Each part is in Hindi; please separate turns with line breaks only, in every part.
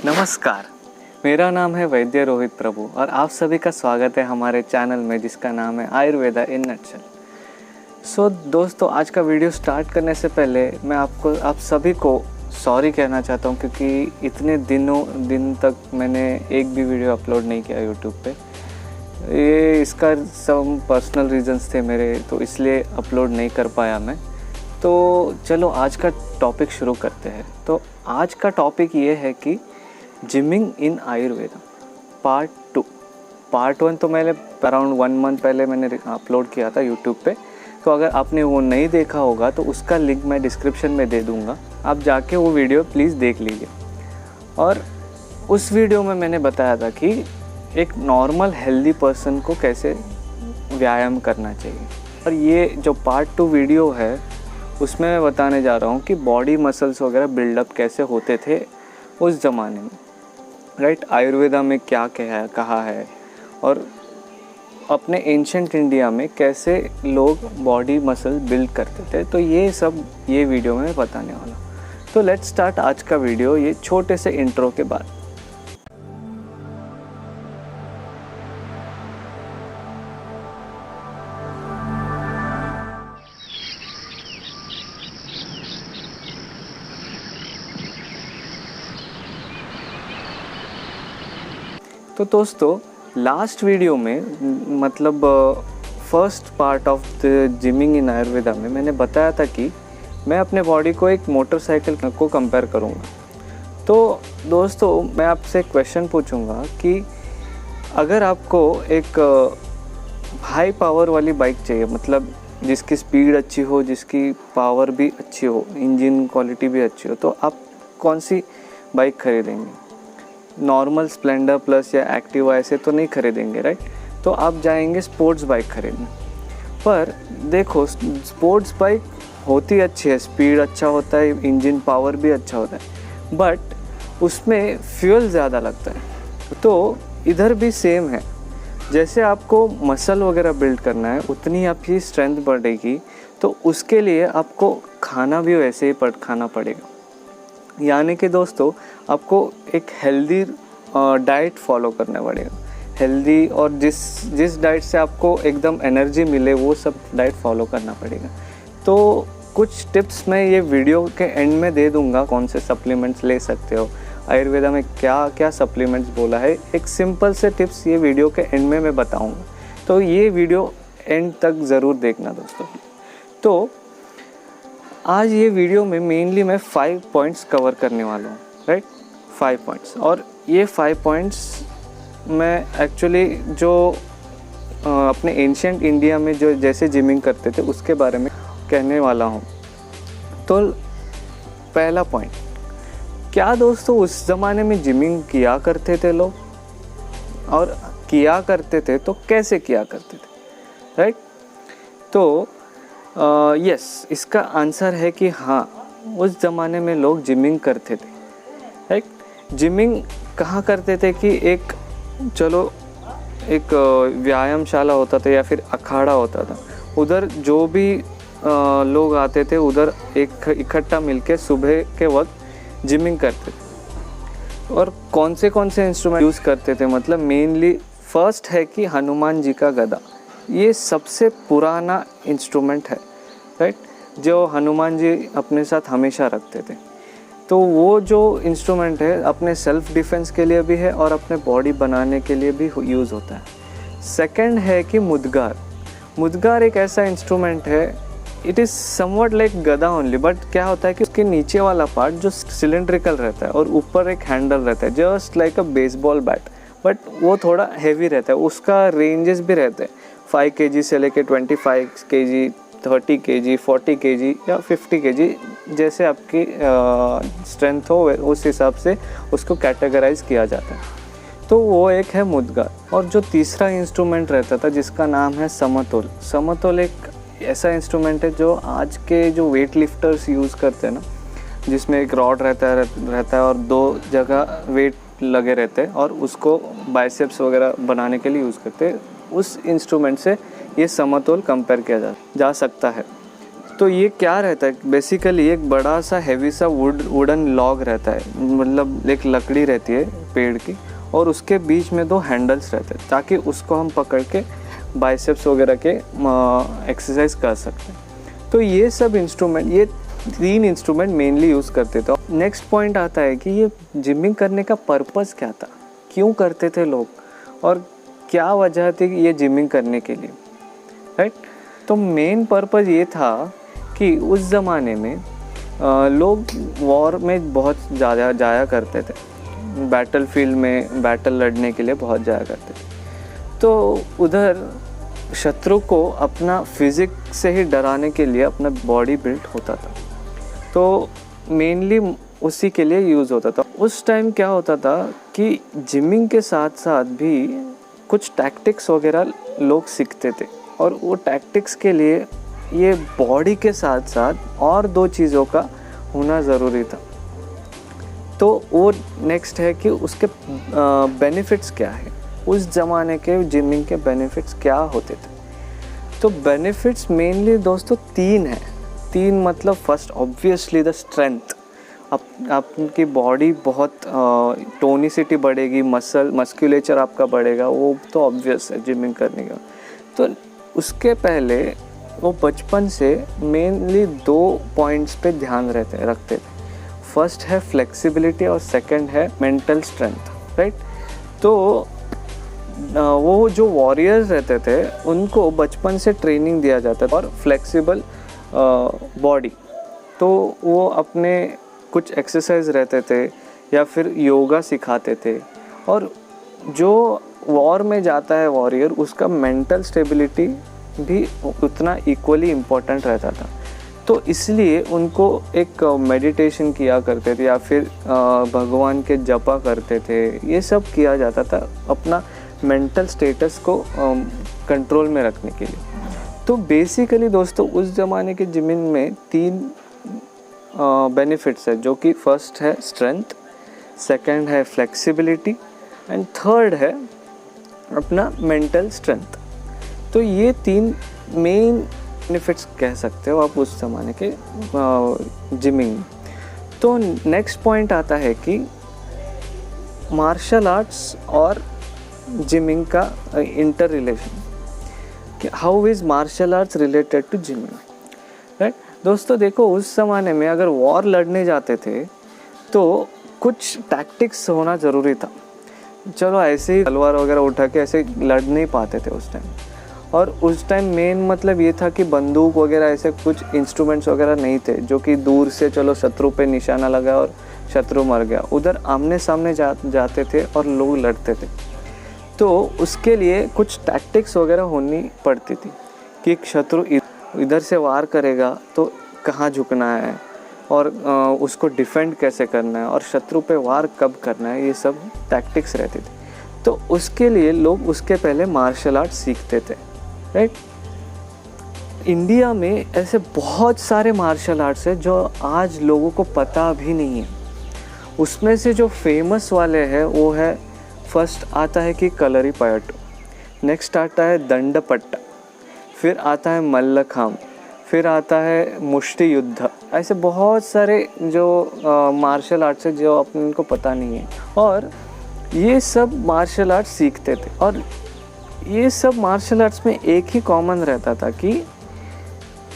नमस्कार, मेरा नाम है वैद्य रोहित प्रभु और आप सभी का स्वागत है हमारे चैनल में जिसका नाम है आयुर्वेदा इन नटशेल। दोस्तों, आज का वीडियो स्टार्ट करने से पहले मैं आप सभी को सॉरी कहना चाहता हूँ क्योंकि इतने दिन तक मैंने एक भी वीडियो अपलोड नहीं किया यूट्यूब पे। इसका सब पर्सनल रीजंस थे मेरे, तो इसलिए अपलोड नहीं कर पाया मैं। तो चलो आज का टॉपिक शुरू करते हैं। तो आज का टॉपिक ये है कि gymming in Ayurveda part 2। Part 1 तो मैंने अराउंड 1 मंथ पहले मैंने अपलोड किया था यूट्यूब पे। तो अगर आपने वो नहीं देखा होगा तो उसका लिंक मैं डिस्क्रिप्शन में दे दूँगा, आप जाके वो वीडियो प्लीज़ देख लीजिए। और उस वीडियो में मैंने बताया था कि एक नॉर्मल हेल्दी पर्सन को कैसे व्यायाम करना चाहिए। और ये जो पार्ट 2 वीडियो है उसमें मैं बताने जा रहा हूँ कि बॉडी मसल्स वगैरह बिल्डअप कैसे होते थे उस ज़माने में, राइट। आयुर्वेदा में क्या कहा है और अपने एंशंट इंडिया में कैसे लोग बॉडी मसल बिल्ड करते थे। तो ये वीडियो में बताने वाला हूँ। तो लेट्स स्टार्ट आज का वीडियो ये छोटे से इंट्रो के बाद। तो दोस्तों, लास्ट वीडियो में मतलब first part of the gymming in Ayurveda में मैंने बताया था कि मैं अपने बॉडी को एक मोटरसाइकिल को कंपेयर करूँगा। तो दोस्तों, मैं आपसे क्वेश्चन पूछूंगा कि अगर आपको एक हाई पावर वाली बाइक चाहिए, मतलब जिसकी स्पीड अच्छी हो, जिसकी पावर भी अच्छी हो, इंजन क्वालिटी भी अच्छी हो, तो आप कौन सी बाइक खरीदेंगे? नॉर्मल स्प्लेंडर प्लस या एक्टिवा ऐसे तो नहीं खरीदेंगे, राइट। तो आप जाएंगे स्पोर्ट्स बाइक खरीदने। पर देखो, स्पोर्ट्स बाइक होती अच्छी है, स्पीड अच्छा होता है, इंजन पावर भी अच्छा होता है, बट उसमें फ्यूल ज़्यादा लगता है। तो इधर भी सेम है, जैसे आपको मसल वगैरह बिल्ड करना है उतनी आपकी स्ट्रेंथ बढ़ेगी, तो उसके लिए आपको खाना भी वैसे ही खाना पड़ेगा। यानी कि दोस्तों, आपको एक हेल्दी डाइट फॉलो करना पड़ेगा। हेल्दी और जिस डाइट से आपको एकदम एनर्जी मिले वो सब डाइट फॉलो करना पड़ेगा। तो कुछ टिप्स मैं ये वीडियो के एंड में दे दूंगा, कौन से सप्लीमेंट्स ले सकते हो, आयुर्वेदा में क्या क्या सप्लीमेंट्स बोला है, एक सिंपल से टिप्स ये वीडियो के एंड में मैं बताऊंगा। तो ये वीडियो एंड तक ज़रूर देखना दोस्तों। तो आज ये वीडियो में मेनली मैं 5 पॉइंट्स कवर करने वाला हूँ, राइट। 5 पॉइंट्स, और ये 5 पॉइंट्स मैं एक्चुअली जो अपने एंशिएंट इंडिया में जो जैसे जिमिंग करते थे उसके बारे में कहने वाला हूँ। तो पहला पॉइंट, क्या दोस्तों उस ज़माने में जिमिंग किया करते थे लोग? और किया करते थे तो कैसे किया करते थे, राइट। तो यस, इसका आंसर है कि हाँ, उस ज़माने में लोग जिमिंग करते थे, राइट। जिमिंग कहाँ करते थे कि एक व्यायामशाला होता था या फिर अखाड़ा होता था, उधर जो भी लोग आते थे उधर एक इकट्ठा मिलके सुबह के वक्त जिमिंग करते थे। और कौन से इंस्ट्रूमेंट यूज़ करते थे, मतलब मेनली फर्स्ट है कि हनुमान जी का गदा, ये सबसे पुराना इंस्ट्रूमेंट है, राइट, जो हनुमान जी अपने साथ हमेशा रखते थे। तो वो जो इंस्ट्रूमेंट है अपने सेल्फ डिफेंस के लिए भी है और अपने बॉडी बनाने के लिए भी यूज़ होता है। सेकंड है कि मुद्गार एक ऐसा इंस्ट्रूमेंट है, इट इज़ समवट लाइक गदा ओनली, बट क्या होता है कि उसके नीचे वाला पार्ट जो सिलेंड्रिकल रहता है और ऊपर एक हैंडल रहता है, just like a baseball bat, but वो थोड़ा हैवी रहता है। उसका रेंजेस भी रहते हैं 5 kg से लेके 25 kg, 30 kg, 40 kg या 50 kg, जैसे आपकी स्ट्रेंथ हो उस हिसाब से उसको कैटेगराइज किया जाता है। तो वो एक है मुद्गार। और जो तीसरा इंस्ट्रूमेंट रहता था जिसका नाम है समतोल एक ऐसा इंस्ट्रूमेंट है जो आज के जो वेट लिफ्टर्स यूज़ करते हैं ना, जिसमें एक रॉड रहता है और 2 जगह वेट लगे रहते हैं और उसको बाइसेप्स वगैरह बनाने के लिए यूज़ करते हैं। उस इंस्ट्रूमेंट से ये समतोल कंपेयर किया जा सकता है। तो ये क्या रहता है बेसिकली, एक बड़ा सा हैवी सा वुडन लॉग रहता है, मतलब एक लकड़ी रहती है पेड़ की, और उसके बीच में 2 हैंडल्स रहते हैं ताकि उसको हम पकड़ के बाइसेप्स वगैरह के एक्सरसाइज कर सकते हैं। तो ये सब इंस्ट्रूमेंट, ये 3 इंस्ट्रूमेंट मेनली यूज़ करते थे। नेक्स्ट पॉइंट आता है कि ये जिमिंग करने का पर्पस क्या था, क्यों करते थे लोग, और क्या वजह थी ये जिमिंग करने के लिए, राइट। तो मेन पर्पस ये था कि उस ज़माने में लोग वॉर में बहुत ज़्यादा जाया करते थे, बैटल फील्ड में बैटल लड़ने के लिए बहुत जाया करते थे। तो उधर शत्रु को अपना फिजिक्स से ही डराने के लिए अपना बॉडी बिल्ड होता था, तो मेनली उसी के लिए यूज़ होता था। उस टाइम क्या होता था कि जिमिंग के साथ साथ भी कुछ टैक्टिक्स वगैरह लोग सीखते थे, और वो टैक्टिक्स के लिए ये बॉडी के साथ साथ और 2 चीज़ों का होना ज़रूरी था। तो वो नेक्स्ट है कि उसके बेनिफिट्स क्या है, उस ज़माने के जिमिंग के बेनिफिट्स क्या होते थे। तो बेनिफिट्स मेनली दोस्तों 3 हैं। 3 मतलब फर्स्ट ऑब्वियसली द स्ट्रेंथ, आपकी बॉडी बहुत टोनिसिटी बढ़ेगी, मस्कुलेचर आपका बढ़ेगा, वो तो ऑब्वियस है जिमिंग करने का। तो उसके पहले वो बचपन से मेनली 2 पॉइंट्स पे ध्यान रखते थे। फर्स्ट है फ्लेक्सिबिलिटी और सेकंड है मेंटल स्ट्रेंथ, राइट। तो वो जो वॉरियर्स रहते थे उनको बचपन से ट्रेनिंग दिया जाता था, और फ्लेक्सिबल बॉडी, तो वो अपने कुछ एक्सरसाइज रहते थे या फिर योगा सिखाते थे। और जो वॉर में जाता है वॉरियर, उसका मेंटल स्टेबिलिटी भी उतना इक्वली इम्पोर्टेंट रहता था। तो इसलिए उनको एक मेडिटेशन किया करते थे या फिर भगवान के जपा करते थे, ये सब किया जाता था अपना मेंटल स्टेटस को कंट्रोल में रखने के लिए। तो बेसिकली दोस्तों उस ज़माने के जिमिंग में 3 बेनिफिट्स है, जो कि फर्स्ट है स्ट्रेंथ, सेकंड है फ्लेक्सिबिलिटी, एंड थर्ड है अपना मेंटल स्ट्रेंथ। तो ये 3 मेन बेनिफिट्स कह सकते हो आप उस ज़माने के जिमिंग। तो नेक्स्ट पॉइंट आता है कि मार्शल आर्ट्स और जिमिंग का इंटर रिलेशन, कि how is martial arts related to gymming, right. दोस्तों देखो, उस ज़माने में अगर वॉर लड़ने जाते थे तो कुछ टैक्टिक्स होना ज़रूरी था। चलो ऐसे ही तलवार वगैरह उठा के ऐसे लड़ नहीं पाते थे उस टाइम, और उस टाइम मेन मतलब ये था कि बंदूक वगैरह ऐसे कुछ इंस्ट्रूमेंट्स वगैरह नहीं थे जो कि दूर से चलो शत्रु पे निशाना लगा और शत्रु मर गया। उधर आमने सामने जाते थे और लोग लड़ते थे। तो उसके लिए कुछ टैक्टिक्स वगैरह होनी पड़ती थी कि एक शत्रु इधर से वार करेगा तो कहाँ झुकना है, और उसको डिफेंड कैसे करना है, और शत्रु पे वार कब करना है, ये सब टैक्टिक्स रहती थी। तो उसके लिए लोग उसके पहले मार्शल आर्ट सीखते थे, राइट। इंडिया में ऐसे बहुत सारे मार्शल आर्ट्स हैं जो आज लोगों को पता भी नहीं है। उसमें से जो फेमस वाले हैं वो है, फर्स्ट आता है कि कलरीपयट्टू, नेक्स्ट आता है दंडपट्टा, फिर आता है मल्लखांब, फिर आता है मुष्टि युद्ध। ऐसे बहुत सारे जो मार्शल आर्ट्स है जो अपन को पता नहीं है, और ये सब मार्शल आर्ट्स सीखते थे। और ये सब मार्शल आर्ट्स में एक ही कॉमन रहता था कि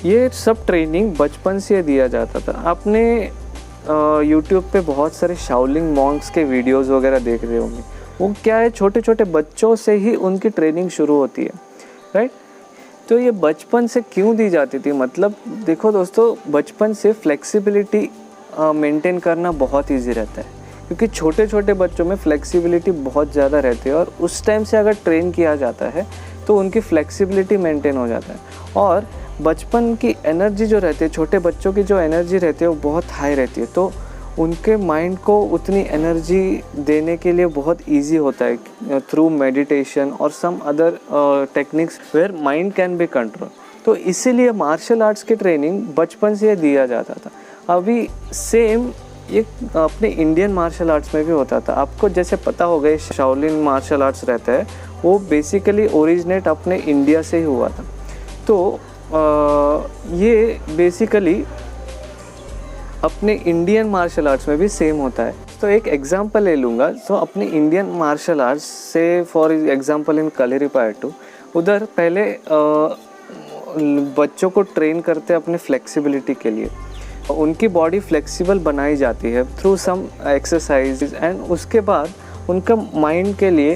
ये सब ट्रेनिंग बचपन से दिया जाता था। आपने यूट्यूब पे बहुत सारे शाओलिन मॉन्क्स के वीडियोस वगैरह देख रहे होंगे। वो क्या है, छोटे छोटे बच्चों से ही उनकी ट्रेनिंग शुरू होती है, राइट। तो ये बचपन से क्यों दी जाती थी, मतलब देखो दोस्तों, बचपन से फ्लेक्सिबिलिटी मेंटेन करना बहुत ईजी रहता है, क्योंकि छोटे छोटे बच्चों में फ्लेक्सिबिलिटी बहुत ज़्यादा रहती है, और उस टाइम से अगर ट्रेन किया जाता है तो उनकी फ्लेक्सिबिलिटी मेंटेन हो जाता है। और बचपन की एनर्जी जो रहती है, छोटे बच्चों की जो एनर्जी रहती है वो बहुत हाई रहती है, तो उनके माइंड को उतनी एनर्जी देने के लिए बहुत इजी होता है थ्रू मेडिटेशन और some other techniques where mind can be control. तो इसीलिए मार्शल आर्ट्स की ट्रेनिंग बचपन से दिया जाता था। अभी सेम ये अपने इंडियन मार्शल आर्ट्स में भी होता था। आपको जैसे पता होगा ये शाओलिन मार्शल आर्ट्स रहता है, वो बेसिकली ओरिजिनेट अपने इंडिया से ही हुआ था। तो ये बेसिकली अपने इंडियन मार्शल आर्ट्स में भी सेम होता है। तो एक एग्जांपल ले लूँगा। तो अपने इंडियन मार्शल आर्ट्स से फॉर एग्जांपल इन कलरीपायट्टू, उधर पहले बच्चों को ट्रेन करते हैं अपने फ्लेक्सिबिलिटी के लिए। उनकी बॉडी फ्लेक्सिबल बनाई जाती है थ्रू सम एक्सरसाइज, एंड उसके बाद उनका माइंड के लिए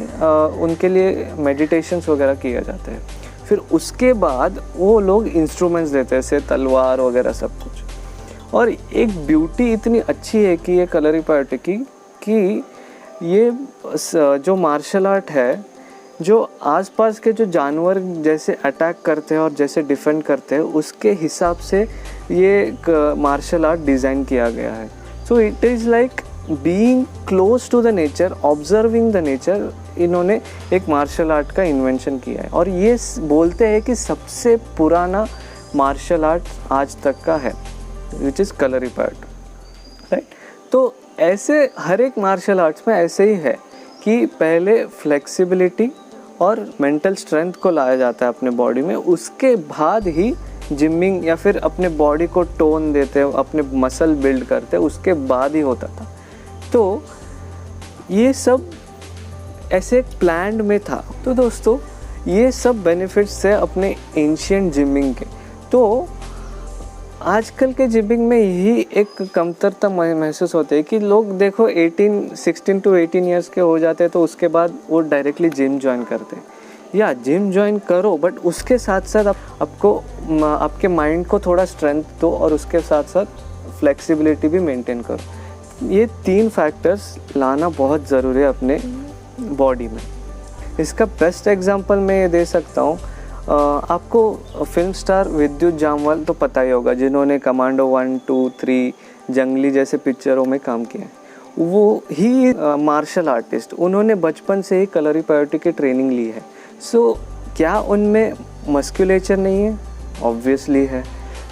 उनके लिए मेडिटेशंस वगैरह किया जाता है। फिर उसके बाद वो लोग इंस्ट्रूमेंट्स देते हैं, जैसे तलवार वगैरह सब कुछ। और एक ब्यूटी इतनी अच्छी है कि ये कलरीपायट्टू की कि ये जो मार्शल आर्ट है, जो आसपास के जो जानवर जैसे अटैक करते हैं और जैसे डिफेंड करते हैं, उसके हिसाब से ये मार्शल आर्ट डिज़ाइन किया गया है। So it is like being close to the nature, observing the nature. इन्होंने एक मार्शल आर्ट का इन्वेंशन किया है, और ये बोलते हैं कि सबसे पुराना मार्शल आर्ट आज तक का है, विच इज़ कलरीपायट्टू, राइट। तो ऐसे हर एक मार्शल आर्ट्स में ऐसे ही है कि पहले फ्लेक्सिबिलिटी और मेंटल स्ट्रेंथ को लाया जाता है अपने बॉडी में, उसके बाद ही जिमिंग या फिर अपने बॉडी को टोन देते हैं, अपने मसल बिल्ड करते हैं, उसके बाद ही होता था। तो ये सब ऐसे प्लान्ड में था। तो दोस्तों, ये सब बेनिफिट्स है अपने एंशिएंट जिमिंग के। तो आजकल के जिमिंग में यही एक कमतरता महसूस होती है कि लोग देखो 16 to 18 ईयर्स के हो जाते हैं, तो उसके बाद वो डायरेक्टली जिम ज्वाइन करते हैं। या जिम ज्वाइन करो, बट उसके साथ साथ आपको आपके माइंड को थोड़ा स्ट्रेंथ दो, और उसके साथ साथ फ्लेक्सिबिलिटी भी मेंटेन करो। ये 3 फैक्टर्स लाना बहुत ज़रूरी है अपने बॉडी में। इसका बेस्ट एग्जांपल मैं ये दे सकता हूँ। आपको फिल्म स्टार विद्युत जामवाल तो पता ही होगा, जिन्होंने कमांडो 1, 2, 3, जंगली जैसे पिक्चरों में काम किया है। वो ही मार्शल आर्टिस्ट, उन्होंने बचपन से ही कलरीपायट्टू की ट्रेनिंग ली है। सो क्या उनमें मस्कुलेचर नहीं है? ऑब्वियसली है,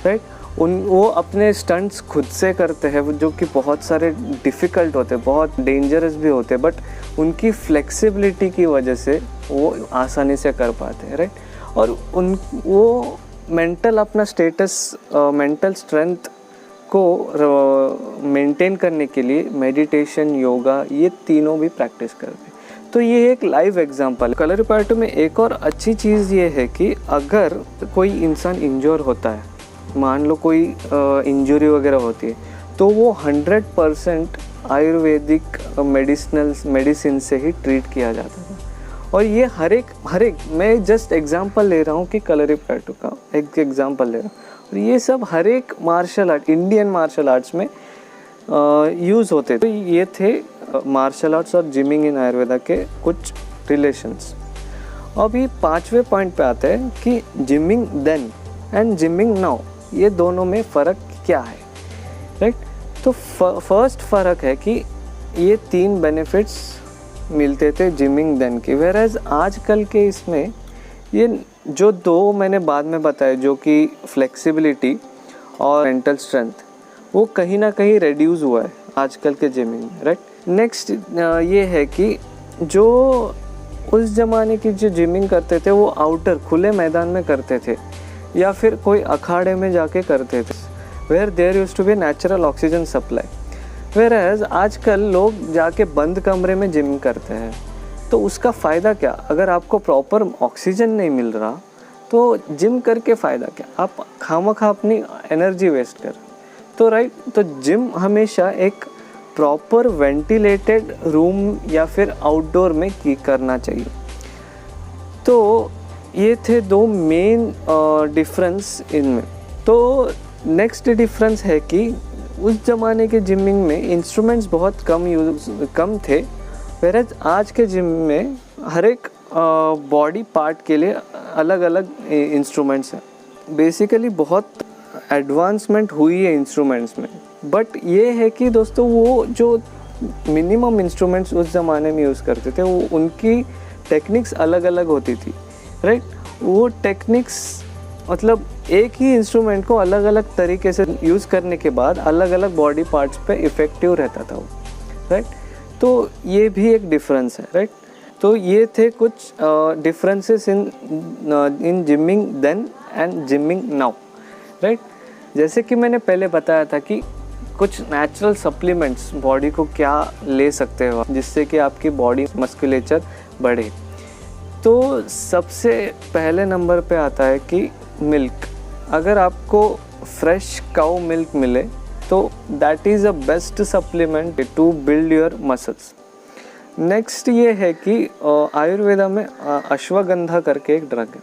राइट। वो अपने स्टंट्स खुद से करते हैं, जो कि बहुत सारे डिफ़िकल्ट होते हैं, बहुत डेंजरस भी होते हैं, बट उनकी फ्लेक्सिबिलिटी की वजह से वो आसानी से कर पाते हैं, राइट। और वो मेंटल अपना स्टेटस, मेंटल स्ट्रेंथ को मेंटेन करने के लिए मेडिटेशन, योगा, ये तीनों भी प्रैक्टिस करते हैं। तो ये एक लाइव एग्जांपल है। कलरीपायट्टू में एक और अच्छी चीज़ ये है कि अगर कोई इंसान इंजोर होता है, मान लो कोई इंजरी वगैरह होती है, तो वो 100% आयुर्वेदिक मेडिसिन से ही ट्रीट किया जाता था। और ये हर एक मैं जस्ट एग्जांपल ले रहा हूँ कि कलरीपायट्टू का एक एग्जांपल ले रहा हूँ। और ये सब हर एक martial art, Indian martial arts में यूज़ होते थे। तो ये थे मार्शल आर्ट्स और जिमिंग इन आयुर्वेदा के कुछ रिलेशंस। अभी 5वें पॉइंट पे आते हैं कि gymming then and gymming now, ये दोनों में फ़र्क क्या है, राइट। तो फर्स्ट फ़र्क है कि ये 3 बेनिफिट्स मिलते थे जिमिंग देन के, वेयरएज आजकल के इसमें ये जो 2 मैंने बाद में बताए, जो कि फ्लेक्सिबिलिटी और मेंटल स्ट्रेंथ, वो कहीं ना कहीं रिड्यूस हुआ है आजकल के जिमिंग में, राइट। नेक्स्ट ये है कि जो उस ज़माने की जो जिमिंग करते थे वो आउटर खुले मैदान में करते थे, या फिर कोई अखाड़े में जाके करते थे, where there used to be natural oxygen supply. Whereas आजकल लोग जाके बंद कमरे में जिम करते हैं। तो उसका फ़ायदा क्या? अगर आपको प्रॉपर ऑक्सीजन नहीं मिल रहा तो जिम करके फ़ायदा क्या? आप खामखा अपनी एनर्जी वेस्ट कर। तो राइट, तो जिम हमेशा एक प्रॉपर वेंटिलेटेड रूम या फिर आउटडोर में करना चाहिए। तो ये थे 2 मेन डिफरेंस इनमें। तो नेक्स्ट डिफरेंस है कि उस ज़माने के जिमिंग में इंस्ट्रूमेंट्स बहुत कम थे, वेयरएज आज के जिम में हर एक बॉडी पार्ट के लिए अलग अलग इंस्ट्रूमेंट्स हैं। बेसिकली बहुत एडवांसमेंट हुई है इंस्ट्रूमेंट्स में, बट ये है कि दोस्तों वो जो मिनिमम इंस्ट्रूमेंट्स उस ज़माने में यूज़ करते थे, वो उनकी टेक्निक्स अलग अलग होती थी, राइट। वो टेक्निक्स मतलब एक ही इंस्ट्रूमेंट को अलग अलग तरीके से यूज़ करने के बाद अलग अलग बॉडी पार्ट्स पे इफ़ेक्टिव रहता था वो, राइट। तो ये भी एक डिफरेंस है, राइट। तो ये थे कुछ differences in gymming then and gymming now, right. जैसे कि मैंने पहले बताया था कि कुछ नेचुरल सप्लीमेंट्स बॉडी को क्या ले सकते हो जिससे कि आपकी बॉडी मस्कुलेचर बढ़े। तो सबसे पहले नंबर पे आता है कि मिल्क। अगर आपको फ्रेश काऊ मिल्क मिले तो that is a best supplement to build your muscles. Next ये है कि आयुर्वेदा में अश्वगंधा करके एक ड्रग है,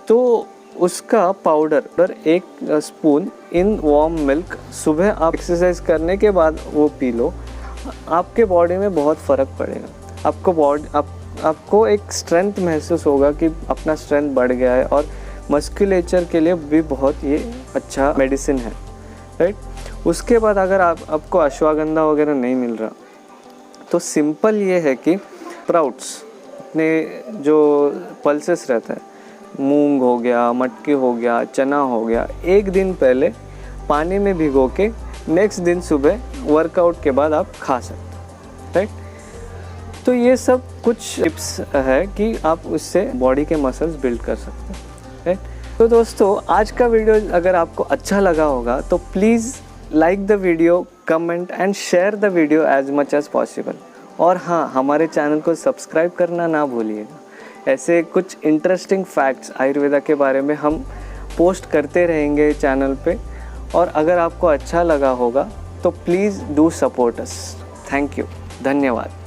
तो उसका powder 1 spoon in warm milk सुबह आप एक्सरसाइज करने के बाद वो पी लो, आपके बॉडी में बहुत फ़र्क पड़ेगा। आपको एक स्ट्रेंथ महसूस होगा कि अपना स्ट्रेंथ बढ़ गया है, और मस्कुलेचर के लिए भी बहुत ये अच्छा मेडिसिन है, राइट। उसके बाद अगर आपको अश्वगंधा वगैरह नहीं मिल रहा तो सिंपल ये है कि स्प्राउट्स, अपने जो पल्सेस रहता है, मूंग हो गया, मटकी हो गया, चना हो गया, एक दिन पहले पानी में भिगो के नेक्स्ट दिन सुबह वर्कआउट के बाद आप खा सकते हैं, राइट। तो ये सब कुछ टिप्स है कि आप उससे बॉडी के मसल्स बिल्ड कर सकते हैं, राइट। तो दोस्तों, आज का वीडियो अगर आपको अच्छा लगा होगा तो please like the video, comment and share the video as much as possible. और हाँ, हमारे चैनल को सब्सक्राइब करना ना भूलिएगा। ऐसे कुछ इंटरेस्टिंग फैक्ट्स आयुर्वेदा के बारे में हम पोस्ट करते रहेंगे चैनल पे, और अगर आपको अच्छा लगा होगा तो please do support us. Thank you, धन्यवाद।